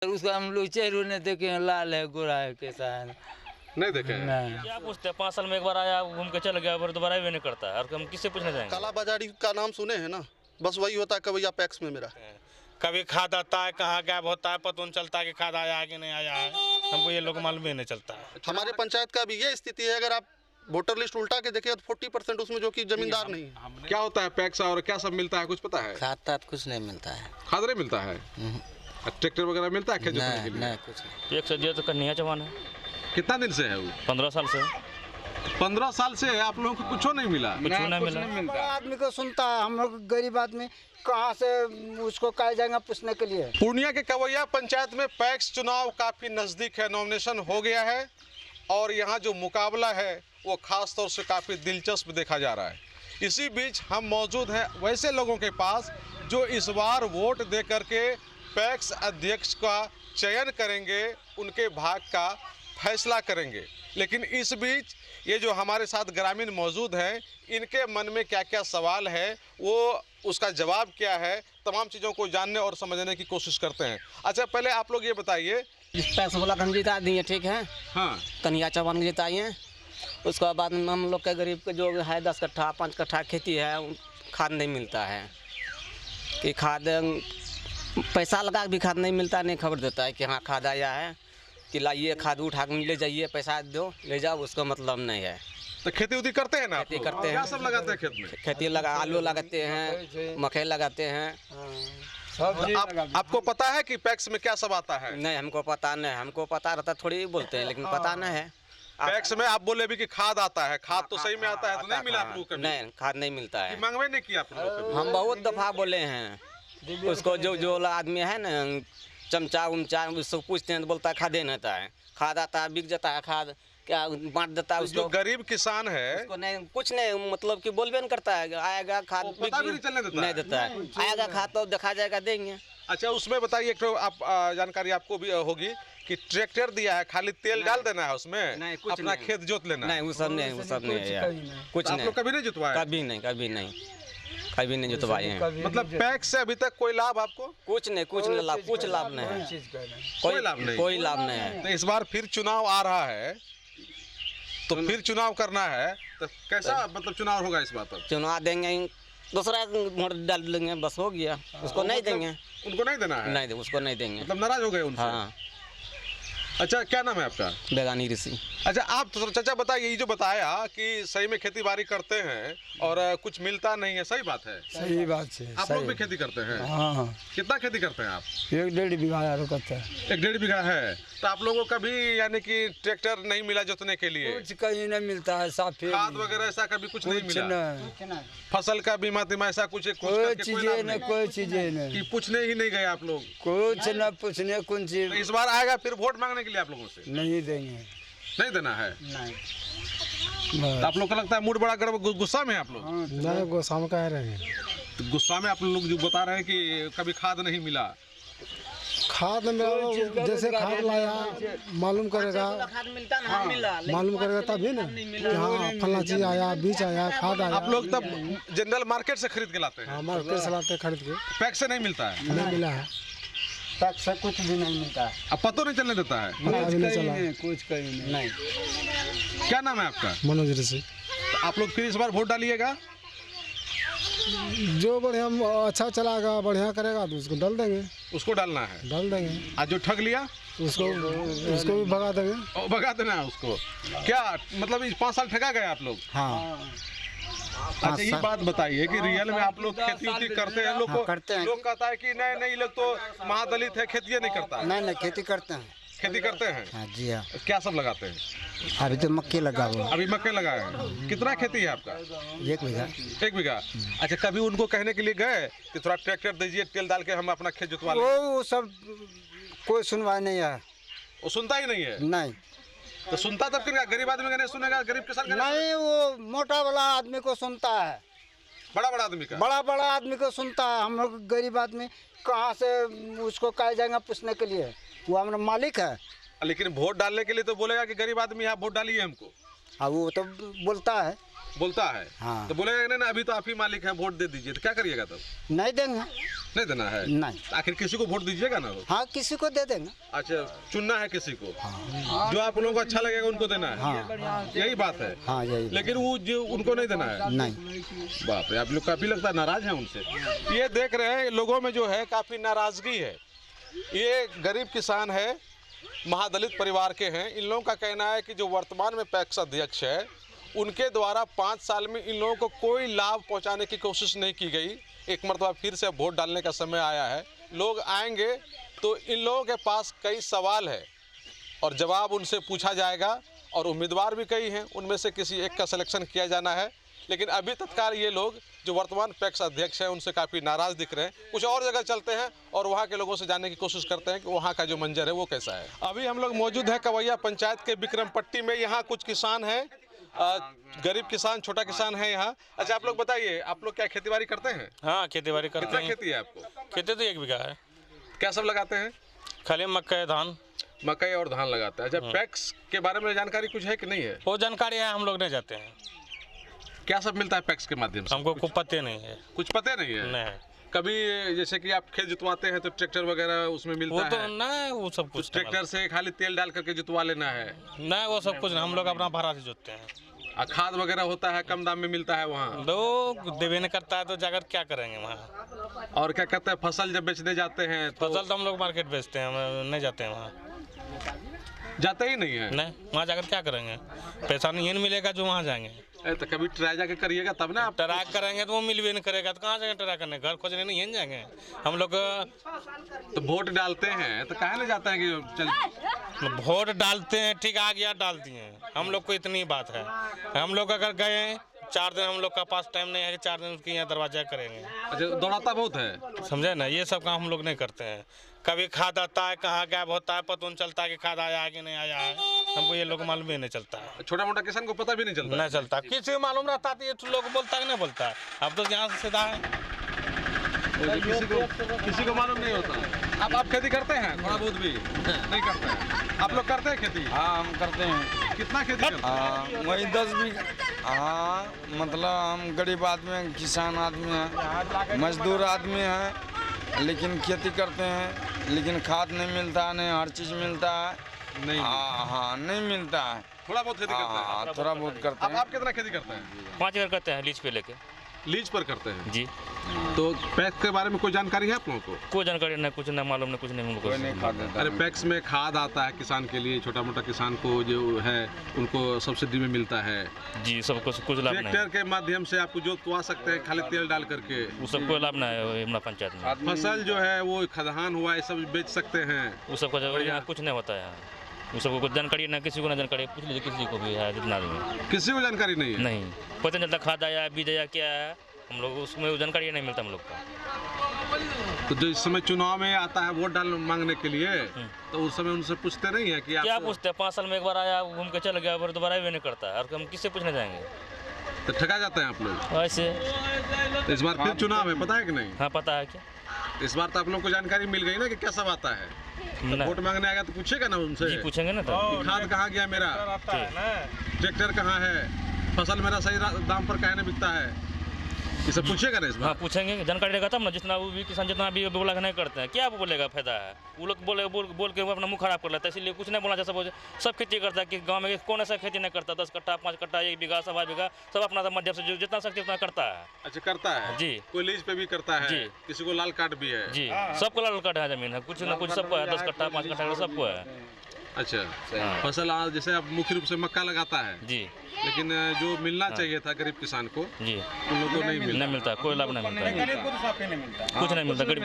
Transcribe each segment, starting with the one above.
उसका हम लोग चेहरे नहीं देखे, लाल है गोरा है कैसा है नहीं देखे हैं? नहीं। क्या पूछते हैं, 5 साल में एक बार आया घूम के चल गया, फिर दोबारा भी नहीं करता है, और हम किससे पूछने जाएंगे। काला बाजारी का नाम सुने हैं ना, बस वही होता है कवैया पैक्स में मेरा। कभी खाद आता है, कहाँ गायब होता है, पता नहीं चलता है कि खाद आया है कि नहीं आया है, हमको ये लोग मालूम ही नहीं चलता है। हमारे पंचायत का भी ये स्थिति है, अगर आप वोटर लिस्ट उल्टा के देखें तो 40% उसमें जो कि जमींदार नहीं है। क्या होता है पैक्स और क्या सब मिलता है, कुछ पता है? खाता कुछ नहीं मिलता है। खाद नहीं मिलता है? ट्रैक्टर वगैरह मिलता है खेत जोतने के लिए? नहीं कुछ नहीं। एक सदिया तो कन्हैया चौहान है, कितना दिन से है वो? 15 साल से। 15 साल से आप लोगों को कुछ नहीं मिला? कुछ नहीं मिला। बड़ा आदमी को सुनता है, हम लोग गरीब आदमी कहाँ से उसको कहा जाएगा पूछने के लिए। पूर्णिया के कवैया पंचायत में पैक्स चुनाव काफी नजदीक है, नॉमिनेशन हो गया है और यहाँ जो मुकाबला है वो खास तौर से काफी दिलचस्प देखा जा रहा है। इसी बीच हम मौजूद हैं वैसे लोगों के पास जो इस बार वोट दे करके पैक्स अध्यक्ष का चयन करेंगे, उनके भाग का फैसला करेंगे। लेकिन इस बीच ये जो हमारे साथ ग्रामीण मौजूद हैं, इनके मन में क्या क्या सवाल है, वो उसका जवाब क्या है, तमाम चीज़ों को जानने और समझने की कोशिश करते हैं। अच्छा, पहले आप लोग ये बताइए, पैक्स वाला हम जिता दिए, ठीक है। हाँ, कन्हैया चौहान को जिताइए। उसके बाद हम लोग के गरीब के जो है 10 कट्ठा 5 कट्ठा खेती है, खाद नहीं मिलता है। कि खाद पैसा लगा भी खाद नहीं मिलता, नहीं खबर देता है कि हाँ खाद आया है, कि लाइए खाद उठा के ले जाइए, पैसा दो ले जाओ, उसका मतलब नहीं है। तो खेती उती करते हैं ना आप खेती लोग? करते हैं। क्या सब लगाते हैं खेत में? खेती लगा, आलू लगाते हैं, मकई लगाते हैं। आपको पता है कि पैक्स में क्या सब आता है? नहीं हमको पता नहीं, हमको पता रहता थोड़ी बोलते हैं, लेकिन पता नहीं है। पैक्स में आप बोले भी कि खाद आता है, खाद तो सही में आता है, तो नहीं मिला आप लोग कभी? नहीं, खाद नहीं मिलता है। मंगवे नहीं किया आप लोग कभी? हम बहुत दफा बोले हैं उसको, जो आदमी है ना चमचा उमचा, उसको पूछते हैं तो बोलता है खादे नहीं आता है। खाद आता है, बिक जाता है खाद, क्या बांट देता है जो उसको। गरीब किसान है उसको नहीं, कुछ नहीं, मतलब कि बोलबे नहीं करता है, आएगा खाद पता भी नहीं चलने देता नहीं देता है, आएगा खाद तो देखा जाएगा देंगे। अच्छा, उसमें बताइए, एक तो आप जानकारी आपको भी होगी कि ट्रैक्टर दिया है, खाली तेल डाल देना है उसमें, नहीं, कुछ अपना नहीं। खेत जोत लेना है। नहीं वो सब नहीं, वो सब नहीं है यार, कुछ आप नहीं। लोग कभी नहीं जुतवाए? कभी नहीं, कभी नहीं, कभी नहीं जुतवाए हैं। मतलब पैक्स से अभी तक कोई लाभ आपको? कुछ नहीं, कुछ नहीं लाभ, कुछ लाभ नहीं है, कोई लाभ नहीं? कोई लाभ नहीं है। तो इस बार फिर चुनाव आ रहा है, तो फिर चुनाव करना है, तो कैसा मतलब चुनाव होगा इस बार? पर चुनाव देंगे, दूसरा वोट डाल देंगे, बस हो गया। उसको नहीं देंगे, उनको नहीं देना है? नहीं उसको नहीं देंगे। मतलब नाराज हो गए उनसे? हाँ। अच्छा, क्या नाम है आपका? बेगानी ऋषि। अच्छा, आप चाचा बताइए, ये जो बताया कि सही में खेती बाड़ी करते हैं और कुछ मिलता नहीं है, सही बात है? सही बात है। आप लोग भी खेती करते हैं? हाँ, कितना खेती करते हैं आप? 1-1.5 बीघा यार करता है। 1-1.5 बीघा है। तो आप लोगों को कभी यानी कि ट्रैक्टर नहीं मिला जोतने के लिए? कुछ कहीं नहीं मिलता है, साफ खाद वगैरह ऐसा कभी कुछ नहीं मिला? नहीं, फसल का बीमा तीमा ऐसा कुछ कोई करके चीजें लाभ नहीं, कोई चीजें नहीं, कि पूछने ही नहीं गए आप लोग? कुछ न पूछने कौन तो चीज इस बार आएगा फिर वोट मांगने के लिए आप लोगों से? नहीं देंगे। नहीं देना है? नहीं, तो आप लोग को लगता है मूड बड़ा गड़बड़, गुस्सा में है आप लोग? नहीं गोसाम कह रहे हैं। तो गुस्सा में आप लोग जो बता रहे हैं कि कभी खाद नहीं मिला। खाद में जैसे खाद लाया मालूम करेगा, मालूम करेगा तभी ना यहाँ फला चीज आया, बीज आया, खाद आया। आप लोग तब जनरल मार्केट से खरीद के लाते हैं? हमारे पैसे लाते खरीद के, पैक्स से नहीं मिलता है? नहीं मिला है। पैक्स से कुछ भी नहीं मिलता है, अब पता नहीं चलने देता है? अभी नहीं चला। कुछ कहीं नहीं। क्या नाम है आपका? मनोज ऋषि। तो आप लोग फिर इस बार वोट डालिएगा? जो बढ़िया अच्छा चलाएगा, बढ़िया करेगा तो उसको डाल देंगे। उसको डालना है? डाल देंगे। आज जो ठग लिया उसको भी भगा देंगे। ओ, भगा देना है उसको। क्या मतलब इस 5 साल ठगा गए आप लोग? हाँ। अच्छा, ये बात बताइए कि रियल में आप लोग खेती उती करते हैं? लोग को करते हैं। लोग कहता है कि नहीं लोग तो महादलित है, खेती नहीं करता है। नहीं खेती करते हैं। खेती करते हैं? हाँ जी हाँ। क्या सब लगाते हैं? अभी तो मक्के लगा हुआ। अभी मक्के लगाए हैं। कितना खेती है आपका? 1 बीघा। 1 बीघा। अच्छा, कभी उनको कहने के लिए गए कि थोड़ा ट्रैक्टर दीजिए, तेल डाल के हम अपना खेत जुतवा लें? वो सब कोई सुनवाई नहीं है। वो सुनता ही नहीं है? नहीं। तो सुनता तब क्यों? गरीब आदमी का नहीं सुनेगा? गरीब किसान का नहीं, वो मोटा वाला आदमी को सुनता है, बड़ा बड़ा आदमी का? बड़ा आदमी को सुनता है। हम लोग गरीब आदमी कहाँ से उसको कहा जाएगा पूछने के लिए, वो हमारा मालिक है। लेकिन वोट डालने के लिए तो बोलेगा कि गरीब आदमी है, वोट डालिए हमको। हाँ, वो तो बोलता है। बोलता है? हाँ। तो बोलेगा नहीं ना, अभी तो आप ही मालिक है, वोट दे दीजिए। तो क्या करिएगा तब? नहीं देंगे। नहीं देना है? नहीं। आखिर किसी को वोट दीजिएगा ना? हाँ, किसी को दे देंगे। अच्छा, चुनना है किसी को, जो आप लोगों को अच्छा लगेगा उनको देना है। हाँ, यही बात है। हाँ, यही। लेकिन वो जो उनको नहीं देना है? नहीं। बाप रे, आप लोग काफी लगता है नाराज हैं उनसे। ये देख रहे हैं लोगों में जो है काफी नाराजगी है। ये गरीब किसान है, महादलित परिवार के हैं। इन लोगों का कहना है कि जो वर्तमान में पैक्स अध्यक्ष है उनके द्वारा 5 साल में इन लोगों को कोई लाभ पहुंचाने की कोशिश नहीं की गई। एक मरतबा फिर से वोट डालने का समय आया है। लोग आएंगे तो इन लोगों के पास कई सवाल है और जवाब उनसे पूछा जाएगा और उम्मीदवार भी कई हैं, उनमें से किसी एक का सिलेक्शन किया जाना है। लेकिन अभी तत्काल ये लोग जो वर्तमान पैक्स अध्यक्ष हैं उनसे काफ़ी नाराज़ दिख रहे हैं। कुछ और जगह चलते हैं और वहाँ के लोगों से जानने की कोशिश करते हैं कि वहाँ का जो मंजर है वो कैसा है। अभी हम लोग मौजूद हैं कवैया पंचायत के विक्रमपट्टी में। यहाँ कुछ किसान हैं, गरीब किसान, छोटा किसान है यहाँ। अच्छा, आप लोग बताइए, आप लोग क्या खेतीबाड़ी करते हैं? हाँ, खेती बाड़ी करते कितना हैं। खेती है आपको? खेती तो 1 बीघा है। क्या सब लगाते हैं? खाली मक्का, धान। मकई और धान लगाते हैं। अच्छा, पैक्स के बारे में जानकारी कुछ है कि नहीं है? वो जानकारी है, हम लोग नहीं जाते हैं। क्या सब मिलता है पैक्स के माध्यम से? हमको कुछ पते नहीं है। कुछ पता नहीं है? नहीं। कभी जैसे कि आप खेत जुतवाते हैं तो ट्रैक्टर वगैरह उसमें वो मिलता तो है? नहीं, वो सब कुछ ट्रैक्टर से खाली तेल डाल करके जुतवा लेना है? नहीं, वो सब कुछ नहीं। हम लोग अपना भाड़ा से जोतते हैं। खाद वगैरह होता है, कम दाम में मिलता है वहाँ? लोग देवे नहीं करता है तो जाकर क्या करेंगे वहाँ। और क्या कहते हैं, फसल जब बेचने जाते हैं तो? फसल तो हम लोग मार्केट बेचते हैं, हम नहीं जाते हैं वहाँ। जाते ही नहीं है? नहीं, वहाँ जाकर क्या करेंगे? पैसा नहीं मिलेगा जो वहाँ जाएंगे। तो कभी ट्राई जाके करिएगा तब ना आप। ट्रैक करेंगे तो वो मिल भी नहीं करेगा तो कहाँ जाएंगे ट्रैक करने? घर खोजने नहीं यहीं जाएंगे हम लोग। तो वोट डालते हैं तो कहाँ ले जाते हैं कि चल? वोट डालते हैं, ठीक आ गया डाल दिए। हम लोग को इतनी बात है, हम लोग अगर गए 4 दिन, हम लोग का पास टाइम नहीं है कि 4 दिन उसके यहाँ दरवाजा करेंगे। अच्छा, दौड़ाता बहुत है, समझे ना? ये सब काम हम लोग नहीं करते हैं। कभी खाद आता है, कहाँ गायब होता है, पता नहीं चलता है कि खाद आया है कि नहीं आया है। हमको ये लोग मालूम ही नहीं चलता है। छोटा मोटा किसान को पता भी नहीं चलता? नहीं चलता, किसी को मालूम रहता है तो ये लोग बोलता है कि नहीं बोलता है। अब तो यहाँ से सीधा है, किसी को मालूम नहीं होता। आप खेती करते हैं? थोड़ा बहुत भी नहीं करते हैं? आप लोग करते हैं खेती? हाँ, हम करते हैं। कितना खेती करते हैं? वही 10 बीघा। हाँ, मतलब हम गरीब आदमी हैं, किसान आदमी हैं, मजदूर आदमी हैं, लेकिन खेती करते हैं। लेकिन खाद नहीं मिलता है, नहीं हर चीज़ मिलता है। नहीं। हाँ, नहीं मिलता है। थोड़ा बहुत खेती करते हैं? हाँ, थोड़ा बहुत करते हैं। आप कितना खेती करते हैं? 5 एकड़ करते हैं लीज पे लेके। लीज पर करते हैं जी। तो पैक्स के बारे में कोई जानकारी है आप लोगों को? कोई जानकारी नहीं, कुछ नहीं मालूम, नहीं कुछ नहीं हमको। कोई नहीं खाद देता। अरे, पैक्स में खाद आता है किसान के लिए, छोटा मोटा किसान को जो है उनको सब्सिडी में मिलता है। जी, सब कुछ लाभ नहीं ट्रैक्टर के माध्यम से आपको जोतवा सकते हैं खाली तेल डाल करके। है। वो सब कोई लाभ नहीं है यमुना पंचायत में। फसल जो है वो खदान हुआ ये सब बेच सकते हैं। वो सब का यहाँ कुछ नहीं होता है यहाँ। वो सबको कुछ जानकारी ना, किसी को ना जानकारी। पूछ लीजिए किसी को भी है जितना आदमी। किसी को जानकारी नहीं है? नहीं पता नहीं चलता खाद आया, बीज आया, क्या है, हम लोग उसमें जानकारी नहीं मिलता हम लोग का। तो जो इस समय चुनाव में आता है वोट डाल मांगने के लिए, तो उस समय उनसे पूछते नहीं है कि क्या आप? पूछते हैं? 5 साल में एक बार आया, घूम के चल गया, फिर दोबारा भी नहीं करता है। और हम किससे पूछने जाएंगे? तो ठगा जाते हैं आप लोग ऐसे। तो इस बार फिर चुनाव है, पता है कि नहीं? हाँ, पता है। क्या इस बार तो आप लोग को जानकारी मिल गई ना कि क्या सब आता है। तो वोट मांगने आएगा तो पूछेगा ना उनसे? जी, पूछेंगे ना। तो खाद कहाँ गया मेरा, ट्रैक्टर कहाँ है, फसल मेरा सही दाम पर काहे नहीं बिकता है, ये सब पूछेगा ना इस बार? हाँ, पूछेंगे। जानकारी रहेगा तब ना। जितना वो भी किसान जितना भी बोला नहीं करते हैं, क्या बोलेगा? फायदा है? वो लोग बोल के वो अपना मुंह खराब कर लेता है। इसलिए कुछ नहीं बोलना चाहिए। सब खेती करता है कि गांव में कौन ऐसा खेती नहीं करता? 10 कट्ठा, 5 कट्ठा, 1 बीघा, 1.25 बीघा, सब अपना मध्यम से जितना शक्ति उतना करता है। अच्छा, करता है जी। कोई लीज पे भी करता है जी। किसी को लाल कार्ड भी है? जी, सबको लाल कार्ड है, जमीन है, कुछ ना कुछ सबको है। 10 कट्ठा, 5 कट्ठा सबको है। अच्छा, हाँ। फसल जैसे आप मुख्य रूप से मक्का लगाता है, जी, लेकिन जो मिलना चाहिए था गरीब किसान को जी, उन लोगों को नहीं मिला। नहीं मिलता, कोई लाभ नहीं मिलता, कुछ नहीं मिलता। गरीब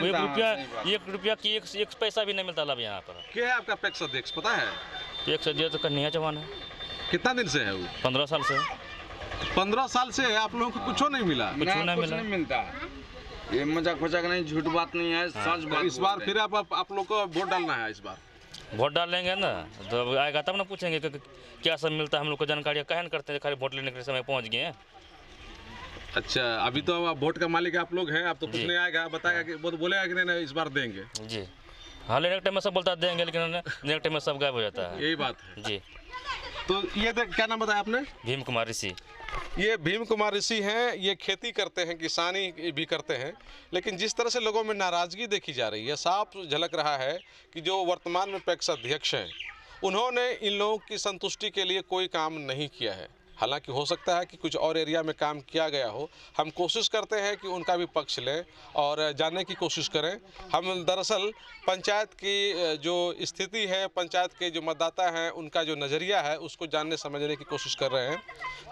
1 रुपया की एक पैसा भी नहीं मिलता लाभ यहाँ पर। क्या है आपका पैक्स अध्यक्ष पता है? 1 से दिया तो कन्हैया चौहान है। कितना दिन से है वो? 15 साल से। 15 साल से आप लोगों को कुछ नहीं मिला? कुछ नहीं मिलता। ये मजाक फजाक नहीं, झूठ बात नहीं है, सच बात। इस बार फिर आप लोग को वोट डालना है। इस बार वोट डालेंगे ना तो आएगा तब ना पूछेंगे कि क्या सब मिलता है। हम लोग को जानकारी कहन करते हैं, खाली वोट लेने के समय पहुंच गए हैं। अच्छा, अभी तो आप वोट का मालिक आप लोग हैं, आप तो पूछने आएगा, बताएगा कि वो तो बोलेगा कि नहीं इस बार देंगे। जी, हाँ, लेने टाइम में सब बोलता देंगे, लेकिन लेने टाइम में सब गायब हो जाता है। यही बात है जी। तो ये क्या नाम बताया आपने? भीम कुमार ऋषि। ये भीम कुमार ऋषि हैं, ये खेती करते हैं, किसानी भी करते हैं, लेकिन जिस तरह से लोगों में नाराज़गी देखी जा रही है, साफ झलक रहा है कि जो वर्तमान में पैक्स अध्यक्ष हैं, उन्होंने इन लोगों की संतुष्टि के लिए कोई काम नहीं किया है। हालांकि हो सकता है कि कुछ और एरिया में काम किया गया हो। हम कोशिश करते हैं कि उनका भी पक्ष लें और जानने की कोशिश करें। हम दरअसल पंचायत की जो स्थिति है, पंचायत के जो मतदाता हैं, उनका जो नज़रिया है, उसको जानने समझने की कोशिश कर रहे हैं।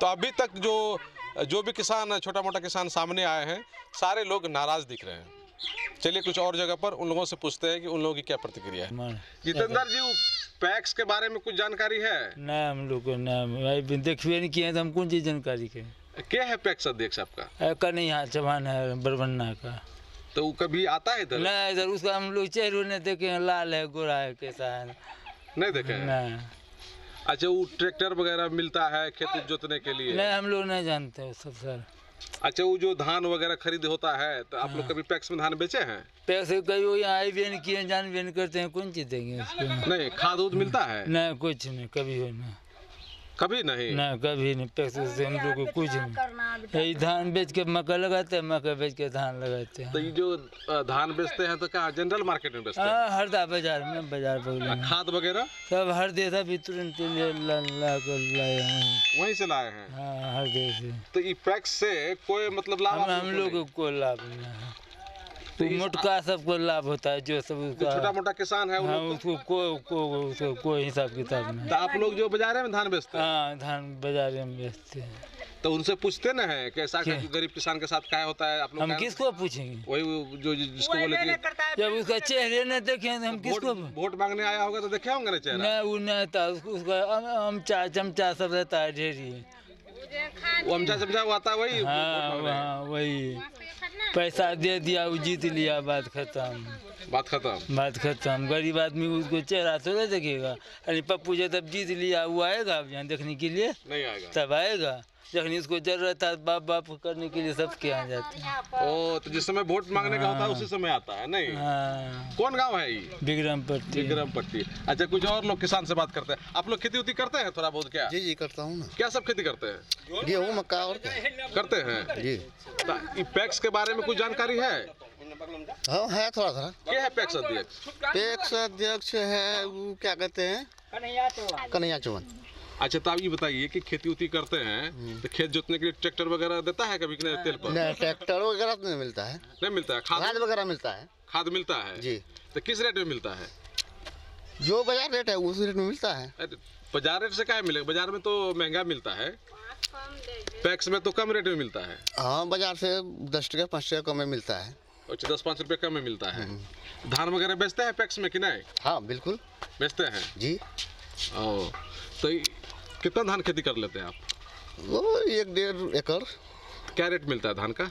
तो अभी तक जो भी किसान, छोटा मोटा किसान सामने आए हैं, सारे लोग नाराज़ दिख रहे हैं। चलिए कुछ और जगह पर उन लोगों से पूछते हैं कि उन लोगों की क्या प्रतिक्रिया है। जितेंद्र जी, पैक्स के बारे में कुछ जानकारी है? ना, हम लोग को ना देखिए नहीं किए तो हम कौन चीज़ जानकारी के। क्या है पैक्स अध्यक्ष आपका? कन्हैया चौहान है, बरबन्ना का। तो कभी आता है इधर? नहीं, इधर उसका हम लोग चेहरे नहीं देखे हैं, लाल है, गोरा है, कैसा है नहीं देखे हैं? नहीं। अच्छा, वो ट्रैक्टर वगैरह मिलता है खेत जोतने के लिए? नहीं, हम लोग नहीं जानते वो सब सर। अच्छा, वो जो धान वगैरह खरीद होता है, तो आप लोग कभी पैक्स में धान बेचे हैं? पैक्स कहीं वो यहाँ आई भी नहीं किए, जान भी नहीं करते हैं, कौन चीज़ देंगे उसको? नहीं, खाद उद मिलता है? नहीं, कुछ नहीं, कभी हो नहीं, कभी नहीं? नहीं, कभी नहीं। पैक्स से हम लोग को कुछ नहीं। यही धान बेच के मक्का लगाते हैं, मक्का बेच के धान लगाते हैं। तो ये जो धान बेचते हैं तो क्या जनरल मार्केट में बेचते हैं? हाँ, हरदा बाजार में, बाजार बगल में। खाद वगैरह सब हर देता भी तुरंत ला कर लाए हैं। वहीं से लाए हैं? हाँ, हर देश से। तो ये पैक्स से कोई मतलब लाभ हम लोग को लाभ नहीं है। तो मोटका सबको लाभ होता है, जो सब छोटा मोटा किसान है हाँ, उसको कोई हिसाब किताब नहीं। तो आप लोग जो बाजार में धान बेचते हैं? हाँ, धान बाजार में बेचते हैं। तो उनसे पूछते ना है कैसा गरीब किसान के साथ क्या होता है? आप लोग हम किसको पूछेंगे? वही जो जिसको बोले कि जब उसका चेहरे न देखे हम किसको? वोट मांगने आया होगा तो देखे होंगे ना चेहरा? नहीं, वो नहीं था, उसका अमचा चमचा सब रहता है ढेरी। वो अमचा चमचा वो आता है वही? हाँ, वही पैसा दे दिया, वो जीत लिया, बात खत्म। बात खत्म? बात खत्म। गरीब आदमी उसको चेहरा थोड़ा देखेगा। अरे पप्पू जी तब जीत लिया, वो आएगा अब यहाँ देखने के लिए? नहीं आएगा। तब आएगा जब इसको जरूरत है, बाप बाप करने के लिए सबके यहाँ जाते हैं। ओ, तो जिस समय वोट मांगने का होता है उसी समय आता है? नहीं। हाँ। कौन गांव है ये? बिक्रमपट्टी। बिक्रमपट्टी। अच्छा, कुछ और लोग किसान से बात करते हैं। आप लोग खेती उती करते हैं थोड़ा बहुत क्या? जी जी, करता हूँ ना। क्या सब खेती करते हैं? गेहूँ, मक्का और क्या करते हैं जी। तो पैक्स के बारे में कुछ जानकारी है? हाँ, है थोड़ा थोड़ा। क्या है पैक्स अध्यक्ष? पैक्स अध्यक्ष है वो क्या कहते हैं, कन्हैया चौहान। अच्छा, तो आप ये बताइए कि खेती उती करते हैं तो खेत जोतने के लिए ट्रैक्टर वगैरह देता है कभी कि तेल पर? नहीं, ट्रैक्टर वगैरह तो नहीं मिलता है। नहीं मिलता है? खाद वगैरह मिलता है। खाद मिलता है जी। तो किस रेट में मिलता है? जो बाजार रेट है उस रेट में मिलता है। अरे बाजार रेट से क्या मिलेगा? बाजार में तो महंगा मिलता है, पैक्स में तो कम रेट में मिलता है। हाँ, बाजार से 10 टका 5 टका कम में मिलता है। अच्छा, 10-5 रुपये कम में मिलता है। धान वगैरह बेचते हैं पैक्स में कि नहीं? हाँ, बिल्कुल बेचते हैं जी। ओ, तो कितना धान खेती कर लेते हैं आप? वो 1-1.5 एकड़। क्या रेट मिलता है धान का?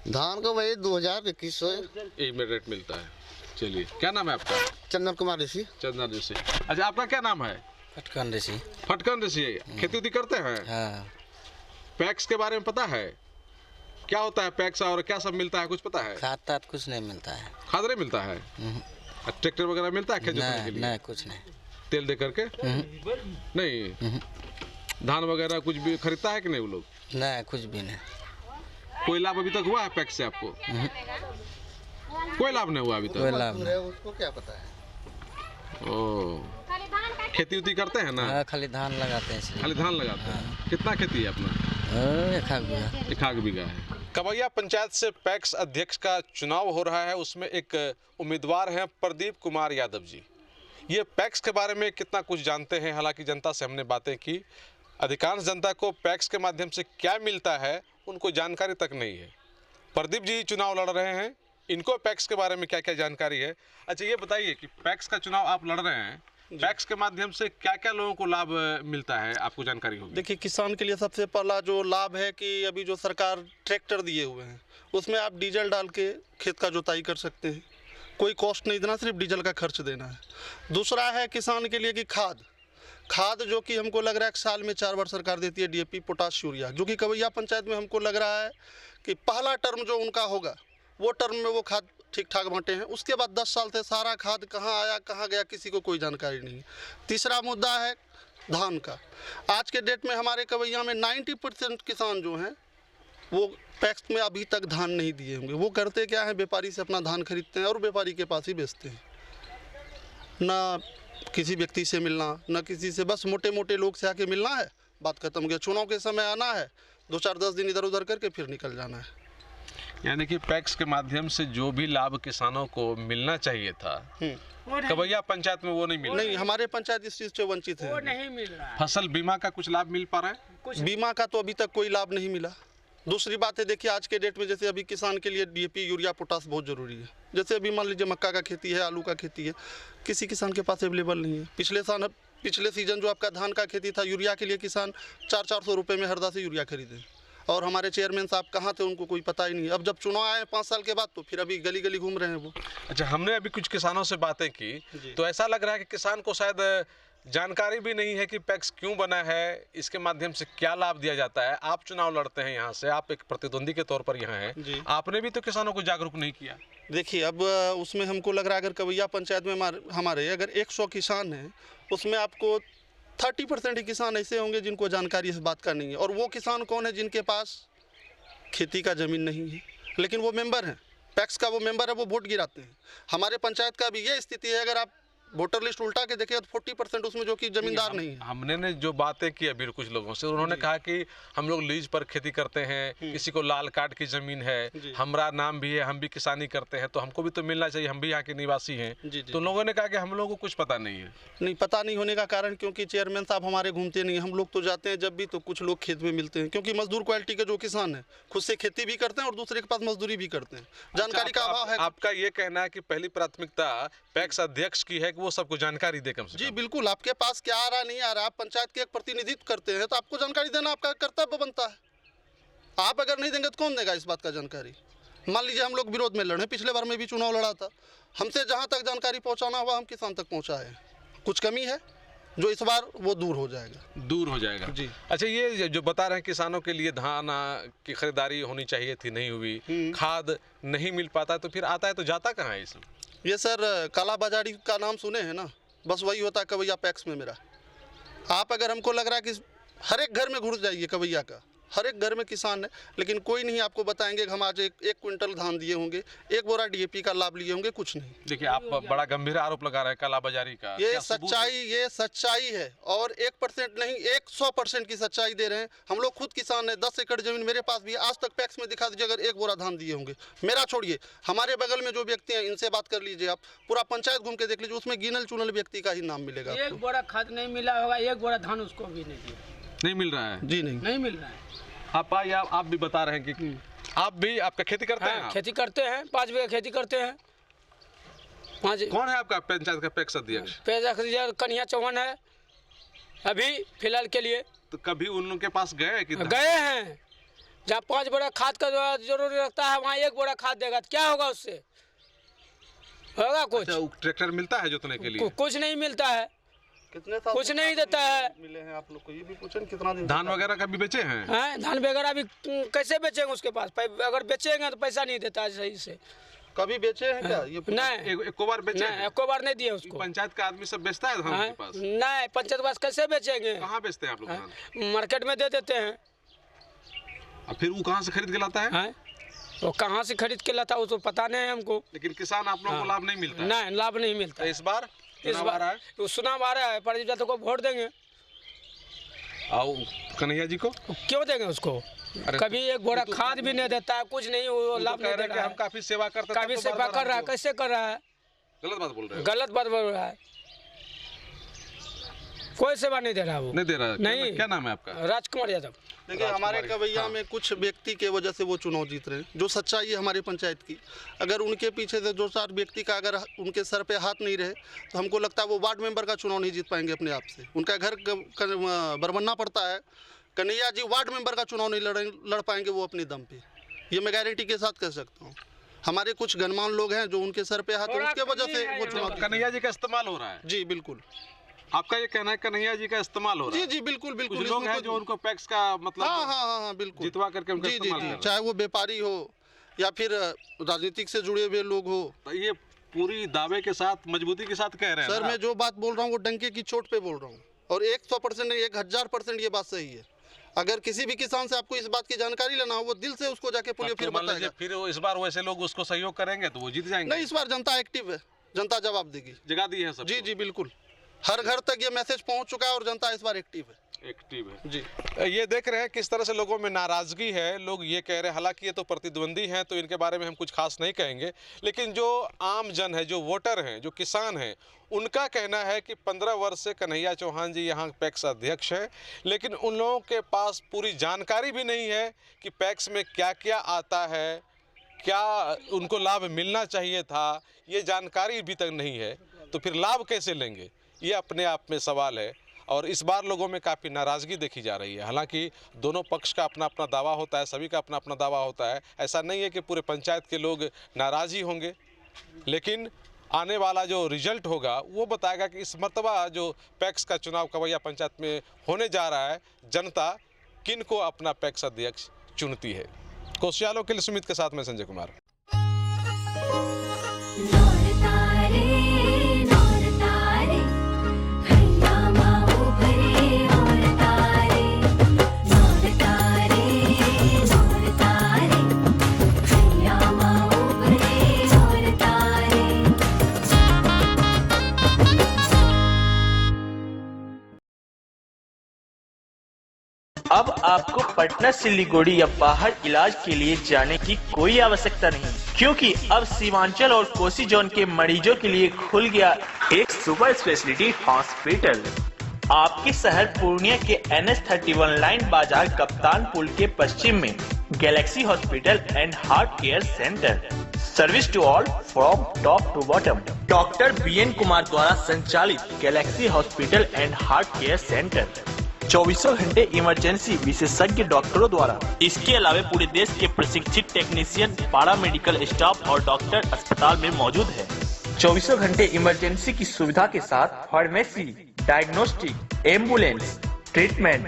धान का वही 2000-2100 यही में रेट मिलता है। चलिए, क्या नाम है आपका? चंदन कुमार ऋषि। चंदन ऋषि। अच्छा, आपका क्या नाम है? फटकन ऋषि। फटकन ऋषि। खेती उती करते हैं? हाँ। पैक्स के बारे में पता है? क्या होता है पैक्स और क्या सब मिलता है, कुछ पता है? खाद ताद कुछ नहीं मिलता है। खाद नहीं मिलता है? ट्रैक्टर वगैरह मिलता है खेत जोतने के लिए? नहीं, कुछ नहीं। तेल दे करके? नहीं। धान वगैरह कुछ भी खरीदता है कि नहीं वो लोग? नहीं, कुछ भी नहीं। कोई लाभ अभी तक हुआ है पैक्स से आपको? कोई लाभ नहीं हुआ अभी तक? कोई लाभ नहीं। उसको क्या पता है? ओ, खेती उती करते हैं ना? हाँ, खाली धान लगाते हैं। खाली धान लगाते हैं? कितना खेती है अपना? 1 बीघा है। कवैया पंचायत से पैक्स अध्यक्ष का चुनाव हो रहा है। उसमें एक उम्मीदवार हैं प्रदीप कुमार यादव जी। ये पैक्स के बारे में कितना कुछ जानते हैं। हालांकि जनता से हमने बातें की, अधिकांश जनता को पैक्स के माध्यम से क्या मिलता है उनको जानकारी तक नहीं है। प्रदीप जी चुनाव लड़ रहे हैं, इनको पैक्स के बारे में क्या क्या जानकारी है। अच्छा, ये बताइए कि पैक्स का चुनाव आप लड़ रहे हैं, पैक्स के माध्यम से क्या क्या लोगों को लाभ मिलता है, आपको जानकारी होगी? देखिए, किसान के लिए सबसे पहला जो लाभ है कि अभी जो सरकार ट्रैक्टर दिए हुए हैं उसमें आप डीजल डाल के खेत का जोताई कर सकते हैं। कोई कॉस्ट नहीं देना, सिर्फ डीजल का खर्च देना है। दूसरा है किसान के लिए कि खाद जो कि हमको लग रहा है कि साल में 4 बार सरकार देती है, DAP, पोटाश, यूरिया, जो कि कवैया पंचायत में हमको लग रहा है कि पहला टर्म जो उनका होगा वो टर्म में वो खाद ठीक ठाक बांटे हैं। उसके बाद 10 साल से सारा खाद कहाँ आया कहाँ गया किसी को कोई जानकारी नहीं है। तीसरा मुद्दा है धान का। आज के डेट में हमारे कवैया में 90% किसान जो हैं वो पैक्स में अभी तक धान नहीं दिए होंगे। वो करते क्या है, व्यापारी से अपना धान खरीदते हैं और व्यापारी के पास ही बेचते हैं। ना किसी व्यक्ति से मिलना, ना किसी से, बस मोटे मोटे लोग से आके मिलना है, बात खत्म हो गया। चुनाव के समय आना है, 2-4-10 दिन इधर उधर करके फिर निकल जाना है। यानी कि पैक्स के माध्यम से जो भी लाभ किसानों को मिलना चाहिए था कवैया पंचायत में वो नहीं मिल रहा। नहीं, हमारे पंचायत इस चीज़ से वंचित है। नहीं मिल रहा। फसल बीमा का कुछ लाभ मिल पा रहा है? बीमा का तो अभी तक कोई लाभ नहीं मिला। दूसरी बात है, देखिए आज के डेट में जैसे अभी किसान के लिए डीएपी, यूरिया, पोटास बहुत ज़रूरी है। जैसे अभी मान लीजिए मक्का का खेती है, आलू का खेती है, किसी किसान के पास अवेलेबल नहीं है। पिछले सीजन जो आपका धान का खेती था, यूरिया के लिए किसान 400-400 रुपये में हरदा से यूरिया खरीदे, और हमारे चेयरमैन साहब कहाँ थे उनको कोई पता ही नहीं। अब जब चुनाव आए 5 साल के बाद तो फिर अभी गली गली घूम रहे हैं वो। अच्छा, हमने अभी कुछ किसानों से बातें की तो ऐसा लग रहा है कि किसान को शायद जानकारी भी नहीं है कि पैक्स क्यों बना है, इसके माध्यम से क्या लाभ दिया जाता है। आप चुनाव लड़ते हैं यहाँ से, आप एक प्रतिद्वंदी के तौर पर यहाँ हैं, आपने भी तो किसानों को जागरूक नहीं किया। देखिए अब उसमें हमको लग रहा है, अगर कवैया पंचायत में हमारे अगर 100 किसान हैं, उसमें आपको 30% ही किसान ऐसे होंगे जिनको जानकारी इस बात का नहीं है। और वो किसान कौन है? जिनके पास खेती का ज़मीन नहीं है, लेकिन वो मेंबर हैं, पैक्स का वो मेंबर है, वो वोट गिराते हैं। हमारे पंचायत का भी ये स्थिति है, अगर आप वोटर लिस्ट उल्टा के देखें तो 40% उसमें जो कि जमींदार नहीं है। हमने ने जो बातें की अभी कुछ लोगों से, उन्होंने कहा कि हम लोग लीज पर खेती करते हैं, किसी को लाल कार्ड की जमीन है, हमारा नाम भी है, हम भी किसानी करते हैं, तो हमको भी तो मिलना चाहिए, हम भी यहाँ के निवासी हैं। तो लोगों ने कहा कि हम लोगों को कुछ पता नहीं है। नहीं, पता नहीं होने का कारण क्योंकि चेयरमैन साहब हमारे घूमते नहीं, हम लोग तो जाते हैं जब भी, तो कुछ लोग खेत में मिलते हैं, क्योंकि मजदूर क्वालिटी के जो किसान हैं खुद से खेती भी करते हैं और दूसरे के पास मजदूरी भी करते हैं। जानकारी का अभाव है। आपका ये कहना है कि पहली प्राथमिकता पैक्स अध्यक्ष की है कि वो सबको जानकारी दे कम से जी कम। बिल्कुल, आपके पास क्या आ रहा नहीं आ रहा, आप पंचायत के एक प्रतिनिधित्व करते हैं तो आपको जानकारी देना आपका कर्तव्य बनता है। आप अगर नहीं देंगे तो कौन देगा इस बात का जानकारी? मान लीजिए हम लोग विरोध में लड़े, पिछले बार में भी चुनाव लड़ा था, हमसे जहां तक जानकारी पहुंचाना हुआ हम किसान तक पहुंचाए। कुछ कमी है जो इस बार वो दूर हो जाएगा जी। अच्छा, ये जो बता रहे हैं किसानों के लिए धान की खरीदारी होनी चाहिए थी, नहीं हुई, खाद नहीं मिल पाता, तो फिर आता है तो जाता कहाँ है इसमें? ये सर काला बाजारी का नाम सुने हैं ना, बस वही होता है कवैया पैक्स में मेरा। आप अगर हमको लग रहा है कि हर एक घर में घुस जाइए कवैया का, हर एक घर में किसान है, लेकिन कोई नहीं आपको बताएंगे कि हम आज एक क्विंटल धान दिए होंगे, 1 बोरा डीएपी का लाभ लिए होंगे, कुछ नहीं। देखिए, आप बड़ा गंभीर आरोप लगा रहे हैं काला बाजारी का। ये सच्चाई है, और 1% नहीं 100% की सच्चाई दे रहे हैं। हम लोग खुद किसान हैं, 10 एकड़ जमीन मेरे पास भी है। आज तक पैक्स में दिखा दीजिए अगर 1 बोरा धान दिए होंगे। मेरा छोड़िए, हमारे बगल में जो व्यक्ति हैं इनसे बात कर लीजिए, आप पूरा पंचायत घूम के देख लीजिए, उसमें गिनल चुनल व्यक्ति का ही नाम मिलेगा। 1 बोरा खाद नहीं मिला होगा, 1 बोरा धान उसको भी नहीं मिल रहा है। जी नहीं मिल रहा है। आप आइए, आप भी बता रहे हैं कि आप भी आपका खेती करते हैं? खेती करते हैं, 5 बीघा खेती करते हैं। कौन है आपका पंचायत का पैक्स अध्यक्ष? कन्हैया चौहान है अभी फिलहाल के लिए। तो कभी उनके पास गए? गए हैं, जहाँ 5 बोरा खाद का जरूरत रहता है वहाँ 1 बोरा खाद देगा, तो क्या होगा उससे? होगा कुछ? ट्रैक्टर मिलता है जोतने के लिए? कुछ नहीं मिलता है, कितने साल कुछ नहीं देता है। मिले हैं आप लोग को, ये भी पूछें कितना दिन? धान वगैरह का भी बेचे हैं? धान वगैरह भी कैसे बेचेंगे उसके पास? अगर बेचेंगे तो पैसा नहीं देता है सही से। कभी बेचे हैं क्या? ये नहीं, एको बार बेचे? एको बार नहीं दिए उसको। पंचायत का आदमी सब बेचता है धान के पास? नहीं, पंचायत पास कैसे बेचेंगे? कहाँ बेचते हैं आप लोग धान? मार्केट में दे देते हैं। और फिर वो कहाँ से खरीद के लाता है? वो कहाँ से खरीद के लाता है वो तो पता नहीं है हमको। लेकिन किसान आप लोगों को लाभ नहीं मिलता? नहीं, लाभ नहीं मिलता। इस बार चुनाव आ रहा है, पर जब को वोट देंगे आओ कन्हैया जी को, क्यों देंगे उसको? कभी 1 बोरा खाद भी नहीं देता है, कुछ नहीं, वो लाभ नहीं दे रहा है। हम काफी सेवा करते हैं, काफी सेवा कर रहा है, कैसे कर रहा है? गलत बात बोल रहे हैं। गलत बात बोल रहा है, कोई सेवा नहीं दे रहा। वो नहीं दे रहा? नहीं। क्या नाम है आपका? राजकुमार यादव। देखिए, हमारे कवैया में कुछ व्यक्ति के वजह से वो चुनाव जीत रहे हैं, जो सच्चाई है हमारे पंचायत की। अगर उनके पीछे से 2-4 व्यक्ति का अगर उनके सर पे हाथ नहीं रहे तो हमको लगता है वो वार्ड मेंबर का चुनाव नहीं जीत पाएंगे अपने आप से। उनका घर बरबन्ना पड़ता है, कन्हैया जी वार्ड मेंबर का चुनाव नहीं लड़ पाएंगे वो अपने दम पे, ये मैं गारंटी के साथ कह सकता हूँ। हमारे कुछ गणमान्य लोग हैं जो उनके सर पे हाथ है, उसके वजह से वो चुनाव। कन्हैया जी का इस्तेमाल हो रहा है? जी बिल्कुल। आपका ये कहना है कन्हैया जी का इस्तेमाल हो रहा है? जी बिल्कुल बिल्कुल। कुछ लोग हैं जो उनको पैक्स का मतलब हाँ बिल्कुल जितवा करके उनका इस्तेमाल कर रहे हैं। चाहे वो व्यापारी हो या फिर राजनीतिक से जुड़े हुए लोग हो। तो ये पूरी दावे के साथ, मजबूती के साथ कह रहे हैं सर, मैं जो बात बोल रहा हूँ वो डंके की चोट पे बोल रहा हूँ। और 100% 1000% ये बात सही है। अगर किसी भी किसान से आपको इस बात की जानकारी लेना हो, वो दिल से उसको जाके पोलियो फिर बताएगा। फिर इस बार वैसे लोग उसको सहयोग करेंगे तो वो जीत जाएंगे। नहीं, इस बार जनता एक्टिव है, जनता जवाब देगी। जगा दी है सब। जी जी बिल्कुल, हर घर तक ये मैसेज पहुंच चुका है और जनता इस बार एक्टिव है। जी, ये देख रहे हैं किस तरह से लोगों में नाराजगी है। लोग ये कह रहे हैं, हालांकि ये तो प्रतिद्वंदी हैं तो इनके बारे में हम कुछ खास नहीं कहेंगे, लेकिन जो आम जन है, जो वोटर हैं, जो किसान हैं, उनका कहना है कि 15 वर्ष से कन्हैया चौहान जी यहाँ पैक्स अध्यक्ष हैं, लेकिन उन लोगों के पास पूरी जानकारी भी नहीं है कि पैक्स में क्या क्या आता है, क्या उनको लाभ मिलना चाहिए था, ये जानकारी भी तक नहीं है। तो फिर लाभ कैसे लेंगे, ये अपने आप में सवाल है। और इस बार लोगों में काफ़ी नाराज़गी देखी जा रही है। हालांकि दोनों पक्ष का अपना अपना दावा होता है, सभी का अपना अपना दावा होता है। ऐसा नहीं है कि पूरे पंचायत के लोग नाराज़ ही होंगे, लेकिन आने वाला जो रिजल्ट होगा वो बताएगा कि इस मर्तबा जो पैक्स का चुनाव कवैया पंचायत में होने जा रहा है, जनता किन को अपना पैक्स अध्यक्ष चुनती है। कोसियालों के लिए सुमित के साथ में संजय कुमार। अब आपको पटना से लिगोड़ी या बाहर इलाज के लिए जाने की कोई आवश्यकता नहीं, क्योंकि अब सीमांचल और कोसी जोन के मरीजों के लिए खुल गया एक सुपर स्पेशलिटी हॉस्पिटल। आपके शहर पूर्णिया के NH31 लाइन बाजार कप्तान पुल के पश्चिम में Galaxy hospital and heart care centre. Service to all from top to bottom. Doctor BN Kumar द्वारा संचालित Galaxy hospital and heart care centre 24 घंटे इमरजेंसी विशेषज्ञ डॉक्टरों द्वारा। इसके अलावा पूरे देश के प्रशिक्षित टेक्नीशियन, पारा मेडिकल स्टाफ और डॉक्टर अस्पताल में मौजूद है। 24 घंटे इमरजेंसी की सुविधा के साथ pharmacy, diagnostic, ambulance, treatment,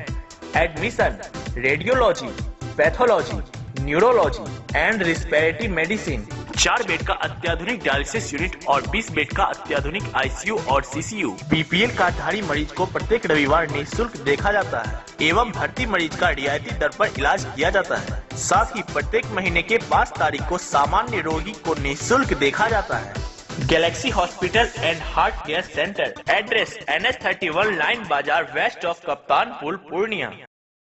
admission, radiology, pathology, neurology and respiratory medicine. 4 bed का अत्याधुनिक डायलिसिस यूनिट और 20 बेड का अत्याधुनिक ICU और CCU। BPL कार्डधारी मरीज को प्रत्येक रविवार निःशुल्क देखा जाता है एवं भर्ती मरीज का रियायती दर पर इलाज किया जाता है। साथ ही प्रत्येक महीने के 5 तारीख को सामान्य रोगी को निःशुल्क देखा जाता है। Galaxy hospital and heart care centre, address NH31 line बाजार वेस्ट ऑफ कप्तान पुल पूर्णिया।